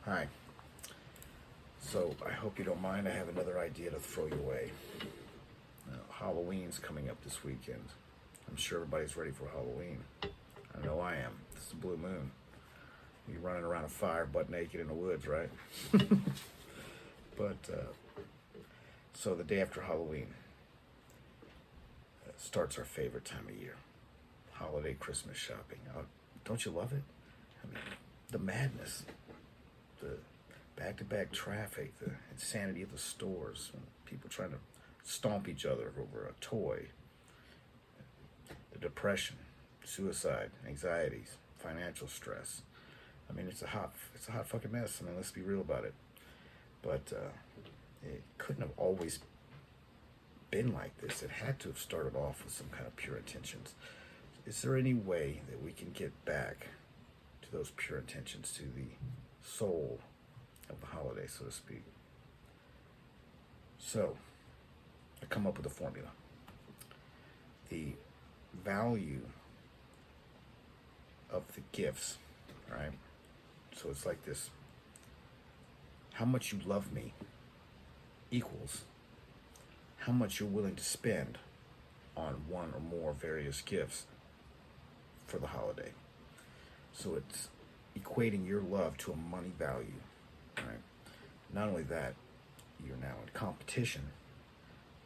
Hi. So I hope you don't mind. I have another idea to throw you away. Halloween's coming up this weekend. I'm sure everybody's ready for Halloween. I know I am. It's the blue moon. You're running around a fire butt naked in the woods, right? But so the day after Halloween starts our favorite time of year, holiday Christmas shopping. Don't you love it? I mean, the madness, the back-to-back traffic, the insanity of the stores, people trying to stomp each other over a toy, the depression, suicide, anxieties, financial stress. I mean, it's a hot fucking mess. I mean, let's be real about it. But it couldn't have always been like this. It had to have started off with some kind of pure intentions. Is there any way that we can get back to those pure intentions, to the soul of the holiday, so to speak? So, I come up with a formula. The value of the gifts, right? So it's like this. How much you love me equals how much you're willing to spend on one or more various gifts for the holiday. So it's equating your love to a money value, right? Not only that, you're now in competition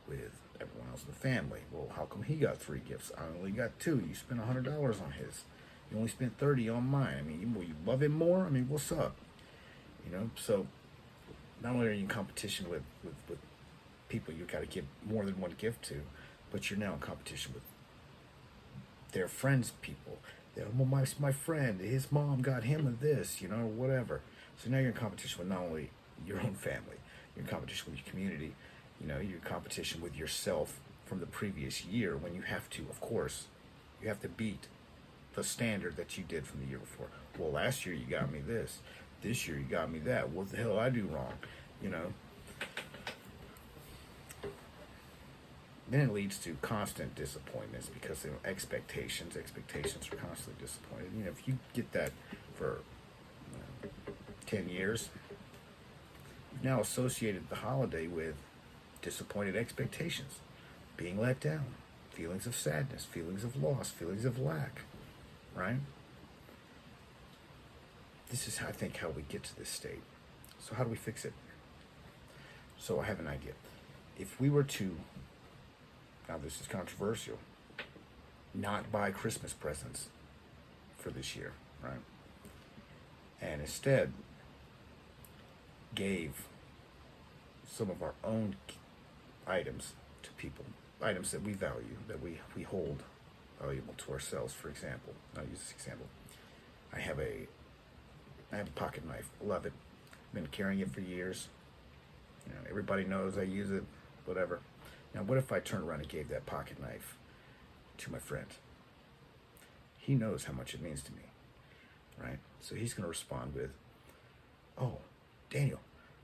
with everyone else in the family. Well, how come he got 3 gifts? I only got 2. You spent $100 on his. You only spent 30 on mine. I mean, you love him more? I mean, what's up? So not only are you in competition with people you got to give more than one gift to, but you're now in competition with their friends' people. Well, my friend, his mom got him of this, or whatever. So now you're in competition with not only your own family, you're in competition with your community, you're in competition with yourself from the previous year, when you have to, of course, you have to beat the standard that you did from the year before. Well, last year you got me this. This year you got me that. What the hell did I do wrong? Then it leads to constant disappointments because expectations are constantly disappointed. If you get that for 10 years, you've now associated the holiday with disappointed expectations, being let down, feelings of sadness, feelings of loss, feelings of lack, right? This is, I think, how we get to this state. So how do we fix it? So I have an idea. If we were to, now this is controversial, not buy Christmas presents for this year, right? And instead gave some of our own items to people, items that we value, that we hold valuable to ourselves. For example, I'll use this example. I have a pocket knife. Love it. Been carrying it for years. Everybody knows I use it, whatever. Now, what if I turned around and gave that pocket knife to my friend? He knows how much it means to me, right? So he's going to respond with, "Oh, Daniel,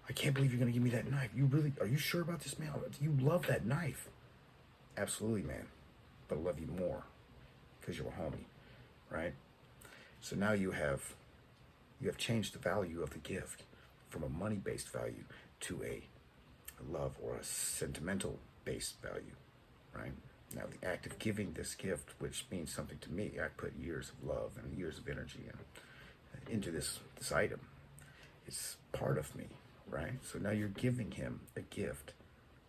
I can't believe you're going to give me that knife. Are you sure about this, man? You love that knife." "Absolutely, man. But I love you more because you're a homie," right? So now you have changed the value of the gift from a money-based value to a love or a sentimental-based value, right? Now, the act of giving this gift, which means something to me, I put years of love and years of energy into this item. It's part of me, right? So now you're giving him a gift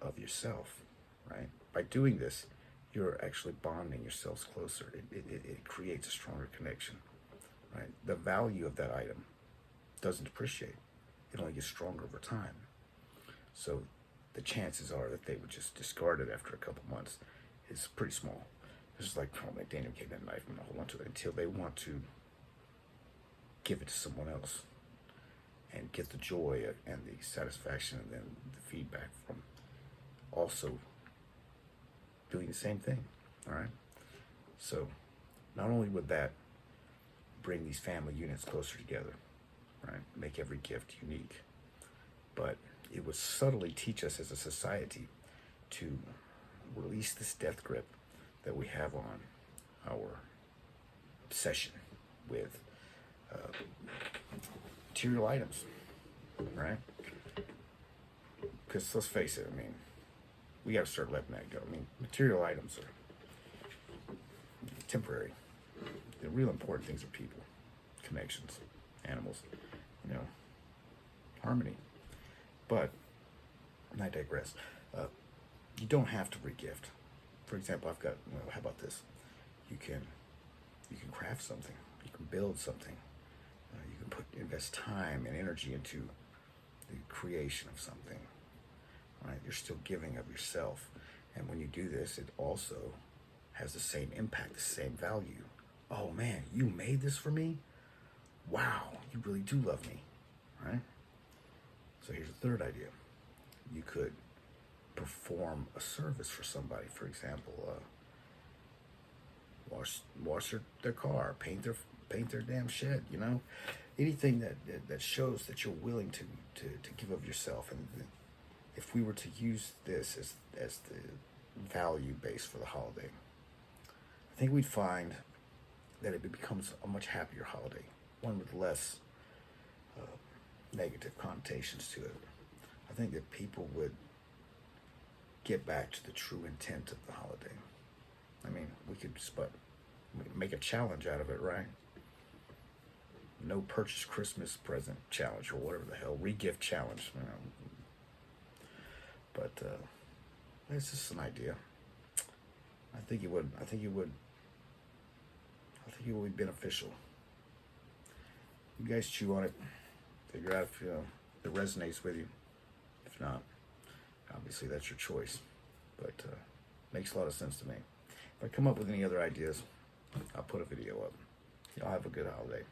of yourself, right? By doing this, you're actually bonding yourselves closer. It creates a stronger connection, right? The value of that item doesn't depreciate. It only gets stronger over time. So the chances are that they would just discard it after a couple months is pretty small. It's just like, "Oh man, Daniel gave that knife, I'm gonna hold on to it," until they want to give it to someone else and get the joy and the satisfaction and then the feedback from also doing the same thing. All right. So not only would that bring these family units closer together, right, make every gift unique, but it would subtly teach us as a society to release this death grip that we have on our obsession with material items, right? Because let's face it, I mean, we got to start letting that go. I mean, material items are temporary. The real important things are people, connections, animals, you know, harmony. But, and I digress. You don't have to regift. For example, I've got, well, how about this? You can craft something. You can build something. You can invest time and energy into the creation of something. Right? You're still giving of yourself. And when you do this, it also has the same impact, the same value. Oh man, you made this for me? Wow, you really do love me, right? So here's a third idea. You could perform a service for somebody. For example, wash their car, paint their damn shed. You know, anything that shows that you're willing to give of yourself. And if we were to use this as the value base for the holiday, I think we'd find that it becomes a much happier holiday, one with less negative connotations to it. I think that people would get back to the true intent of the holiday. I mean, we could make a challenge out of it, right? No purchase Christmas present challenge, or whatever the hell, regift challenge. You know. But it's just an idea. I think it would be beneficial. You guys chew on it, figure out if it resonates with you. If not, obviously that's your choice. But makes a lot of sense to me. If I come up with any other ideas, I'll put a video up. Y'all have a good holiday.